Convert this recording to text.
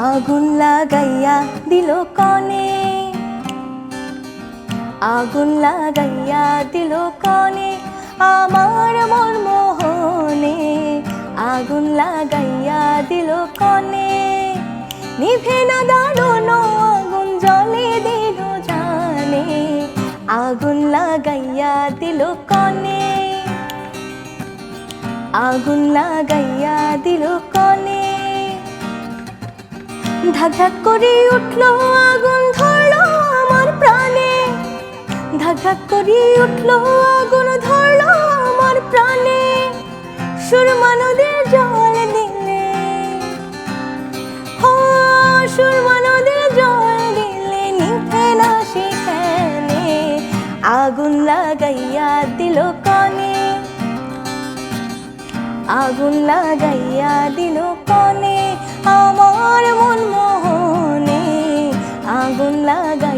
আগুন লাগাইয়া দিল কনে, আগুন লাগাইয়া দিল কনে আমার মন মোহনে, আগুন লাগাইয়া দিল কনে। নিভে না দারুণ আগুন জ্বলে দিল জানে, আগুন লাগাইয়া দিল কনে, আগুন লাগাইয়া দিল কনে। ধাক ধাক করে উঠলো আগুন ধরলো আমার প্রাণে, ধাক ধাক করে উঠলো আগুন ধরলো আমার প্রাণে। সুরমা নদীর জল দিলে, ও সুরমা নদীর জল দিলে নিভে না সেখানে, আগুন লাগাইয়া দিল কনে, আগুন লাগাইয়া দিল কনে আমার মন মোহনে, আগুন লাগাই